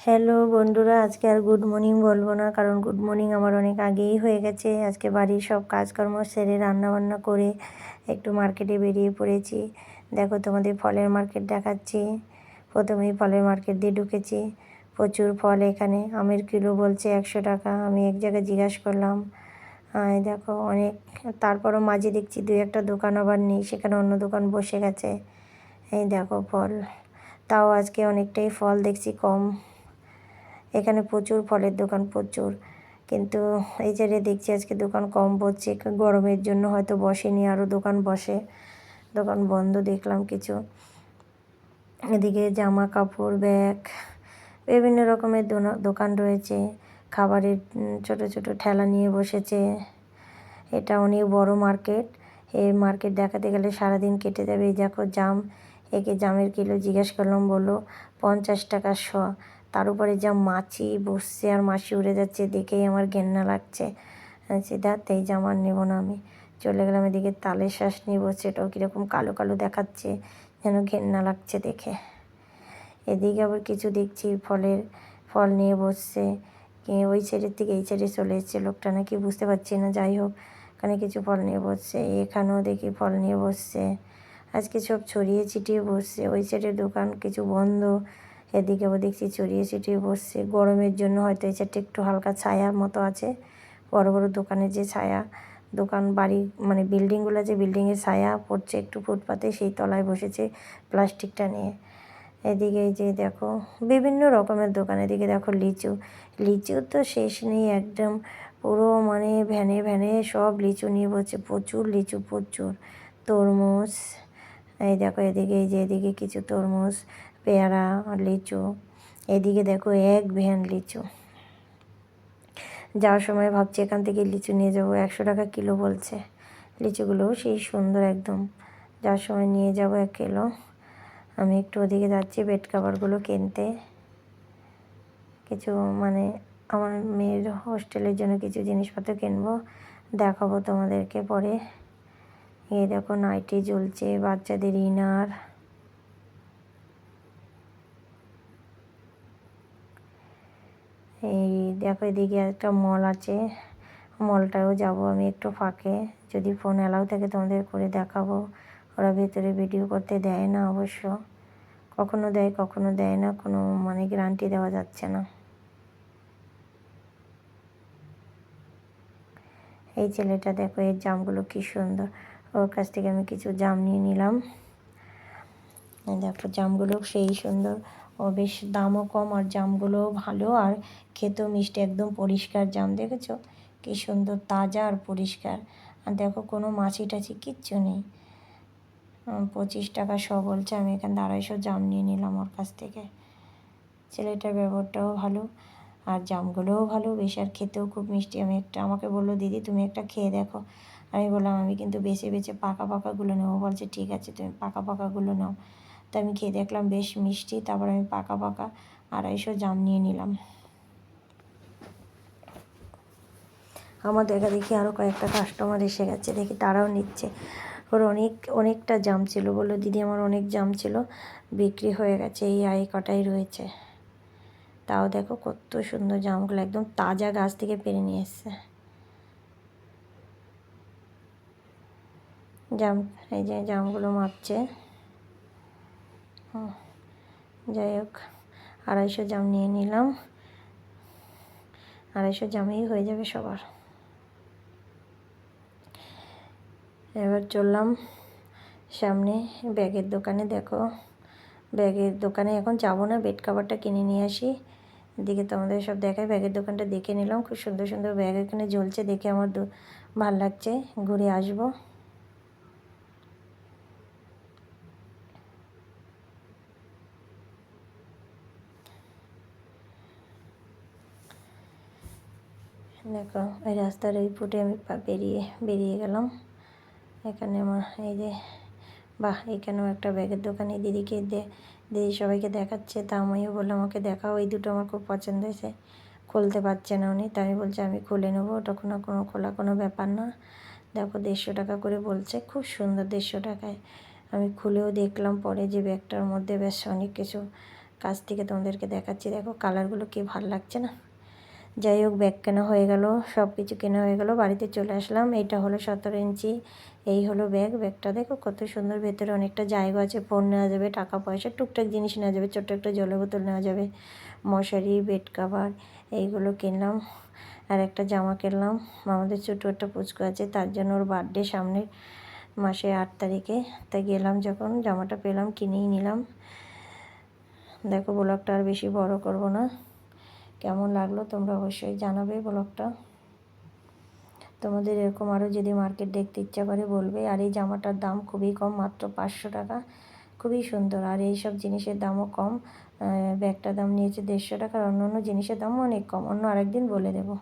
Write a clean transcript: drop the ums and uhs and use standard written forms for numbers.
Hello বন্ধুরা, আজকে আর good morning বলবো না, কারণ গুড মর্নিং আমার অনেক আগেই হয়ে গেছে। আজকে বাড়ির সব কাজকর্ম সেরে রান্নাবান্না করে একটু মার্কেটে বেরিয়ে পড়েছি। দেখো তোমাদের ফলের মার্কেট দেখাচ্ছি। প্রথমেই ফলের মার্কেট দিয়ে ঢুকেছি। প্রচুর ফল এখানে। আমের কিলো বলছে 100 টাকা। আমি এক জায়গায় জিজ্ঞাসা করলাম, দেখো অনেক। তারপরও মাঝে দেখছি দুই একটা দোকান আবার নেই, সেখানে অন্য দোকান বসে গেছে। এই দেখো ফল, তাও আজকে অনেকটাই ফল দেখছি কম। এখানে প্রচুর ফলের দোকান, প্রচুর। কিন্তু এই জায়গায় দেখছি আজকে দোকান কম বসছে, গরমের জন্য হয়তো বসেনি, আরও দোকান বসে। দোকান বন্ধ দেখলাম কিছু। এদিকে জামা কাপড়, ব্যাগ, বিভিন্ন রকমের দোকান রয়েছে। খাবারের ছোট ছোট ঠেলা নিয়ে বসেছে। এটা অনেক বড় মার্কেট। এই মার্কেট দেখাতে গেলে সারাদিন কেটে যাবে। এই দেখো জাম, একে জামের কিলো জিজ্ঞেস করলাম, বললো 50 টাকা শ। তার উপরে যা মাছি বসছে আর মাছি উড়ে যাচ্ছে, দেখেই আমার ঘেন্না লাগছে। সেটা এই জাম আর নেবো না, আমি চলে গেলাম। এদিকে তালের শ্বাস নিয়ে বসছে, এটাও কীরকম কালো কালো দেখাচ্ছে, যেন ঘেন্না লাগছে দেখে। এদিকে আবার কিছু দেখছি ফল নিয়ে বসছে। ওই সাইডের থেকে এই সাইডে চলে এসছে লোকটা, নাকি বুঝতে পারছি না। যাই হোক, এখানে কিছু ফল নিয়ে বসছে। এখানেও দেখি ফল নিয়ে বসছে। আজকে সব ছড়িয়ে ছিটিয়ে বসছে। ওই সাইডের দোকান কিছু বন্ধ, এদিকে আবার দেখছি ছড়িয়ে ছিটিয়ে বসছে। গরমের জন্য হয়তো এই সাইডটা একটু হালকা ছায়ার মতো আছে। বড় বড় দোকানের যে ছায়া, দোকান বাড়ি মানে বিল্ডিংগুলো, যে বিল্ডিংয়ের ছায়া পড়ছে একটু ফুটপাতে, সেই তলায় বসেছে প্লাস্টিকটা নিয়ে। এদিকে এই যে দেখো বিভিন্ন রকমের দোকান। এদিকে দেখো লিচু, লিচু তো শেষ নেই একদম। পুরো মানে ভ্যানে ভ্যানে সব লিচু নিয়ে বসছে, প্রচুর লিচু, প্রচুর। তরমুজ, এই দেখো এদিকে, এই যে এদিকে কিছু তরমুজ, পেয়ারা, লিচু। এদিকে দেখো এক ভ্যান লিচু। যাওয়ার সময় ভাবছি এখান থেকে লিচু নিয়ে যাবো, 100 টাকা কিলো বলছে। লিচুগুলোও সেই সুন্দর একদম। যাওয়ার সময় নিয়ে যাবো 1 কিলো। আমি একটু ওদিকে যাচ্ছি বেড কাভারগুলো কিনতে, কিছু মানে আমার মেয়ের হোস্টেলের জন্য কিছু জিনিসপত্র কিনবো, দেখাবো তোমাদেরকে পরে। এই দেখো নাইটি ঝুলছে, বাচ্চাদের ইনার। এই দেখো এদিকে একটা মল আছে, মলটাও যাব আমি একটু ফাঁকে, যদি ফোন অ্যালাউ থাকে তোমাদের করে দেখাবো। ওরা ভেতরে ভিডিও করতে দেয় না অবশ্য, কখনো দেয় কখনো দেয় না, কোনো মানে গ্যারান্টি দেওয়া যাচ্ছে না। এই ছেলেটা দেখো, এর জামগুলো কি সুন্দর, ওর কাছ থেকে আমি কিছু জাম নিয়ে নিলাম। দেখো জামগুলো সেই সুন্দর, ও বেশ দামও কম, আর জামগুলোও ভালো, আর খেতেও মিষ্টি, একদম পরিষ্কার জাম। দেখেছো কি সুন্দর তাজা আর পরিষ্কার। আর দেখো কোনো মাছি টাছি কিচ্ছু নেই। 25 টাকা শ বলছে। আমি এখান থেকে 250 জাম নিয়ে নিলাম ওর কাছ থেকে। ছেলেটার ব্যবহারটাও ভালো, আর জামগুলোও ভালো বেশ, আর খেতেও খুব মিষ্টি। আমাকে বললো, দিদি তুমি একটা খেয়ে দেখো। আমি বললাম আমি কিন্তু বেছে বেছে পাকা পাকাগুলো নেবো। বলছে ঠিক আছে, তুমি পাকা পাকাগুলো নাও। তো আমি খেয়ে দেখলাম বেশ মিষ্টি। তারপর আমি পাকা পাকা 250 জাম নিয়ে নিলাম। আমার দেখা দেখি আরও কয়েকটা কাস্টমার এসে গেছে, দেখি তারাও নিচ্ছে। ওর অনেকটা জাম ছিল, বললো দিদি আমার অনেক জাম ছিল, বিক্রি হয়ে গেছে, এই কটাই রয়েছে। তাও দেখো কত সুন্দর জামগুলো, একদম তাজা গাছ থেকে পেরে নিয়ে এসছে জাম। এই যে জামগুলো মাপছে। যাই হোক, 250 জাম নিয়ে নিলাম। 250 জামেই হয়ে যাবে সবার। এবার চললাম সামনে ব্যাগের দোকানে। দেখো ব্যাগের দোকানে এখন যাবো না, বেড কাভারটা কিনে নিয়ে আসি। এদিকে তোমাদের সব দেখায়, ব্যাগের দোকানটা দেখে নিলাম। খুব সুন্দর সুন্দর ব্যাগ এখানে ঝুলছে, দেখে আমার ভাল লাগছে, ঘুরে আসবো। দেখো এই রাস্তার এই ফুটে আমি বেরিয়ে গেলাম। এখানে আমার এই যে বাহ, এখানেও একটা ব্যাগের দোকান। এই দিদি সবাইকে দেখাচ্ছে, তা আমিও বললাম আমাকে দেখাও, এই দুটো আমার খুব পছন্দ হয়েছে। খুলতে পারছে না উনি, তাই বলছে আমি খুলে নেবো, ওটা কোনো খোলা কোনো ব্যাপার না। দেখো 150 টাকা করে বলছে, খুব সুন্দর 150 টাকায়। আমি খুলেও দেখলাম পরে যে ব্যাগটার মধ্যে বেশ অনেক কিছু কাছ থেকে তোমাদেরকে দেখাচ্ছি। দেখো কালারগুলো কি ভালো লাগছে না। যাই হোক, ব্যাগ কেনা হয়ে গেল, সব কিছু কেনা হয়ে গেল, বাড়িতে চলে আসলাম। এটা হলো 17 ইঞ্চি, এই হলো ব্যাগটা দেখো কত সুন্দর, ভেতরে অনেকটা জায়গা আছে, ফোন নেওয়া যাবে, টাকা পয়সা টুকটাক জিনিস নেওয়া যাবে, ছোট্ট একটা জলের বোতল নেওয়া যাবে, মশারি, বেড কাভার এইগুলো কিনলাম। আর একটা জামা কিনলাম, আমাদের ছোটো একটা পুচকু আছে, তার জন্য ওর বার্থডে সামনের মাসে 8 তারিখে, তাই গেলাম যখন জামাটা পেলাম কিনেই নিলাম। দেখো ব্লগটা আর বেশি বড় করব না, কেমন লাগলো তোমরা অবশ্যই জানাবে ব্লগটা। তোমাদের এরকম আরও যদি মার্কেট দেখতে ইচ্ছা করে বলবে। আর এই জামাটার দাম খুবই কম, মাত্র 500 টাকা, খুবই সুন্দর। আর এই সব জিনিসের দামও কম, ব্যাগটার দাম নিয়েছে 150 টাকা, আর অন্য অন্য জিনিসের দামও অনেক কম, অন্য আরেকদিন বলে দেবো।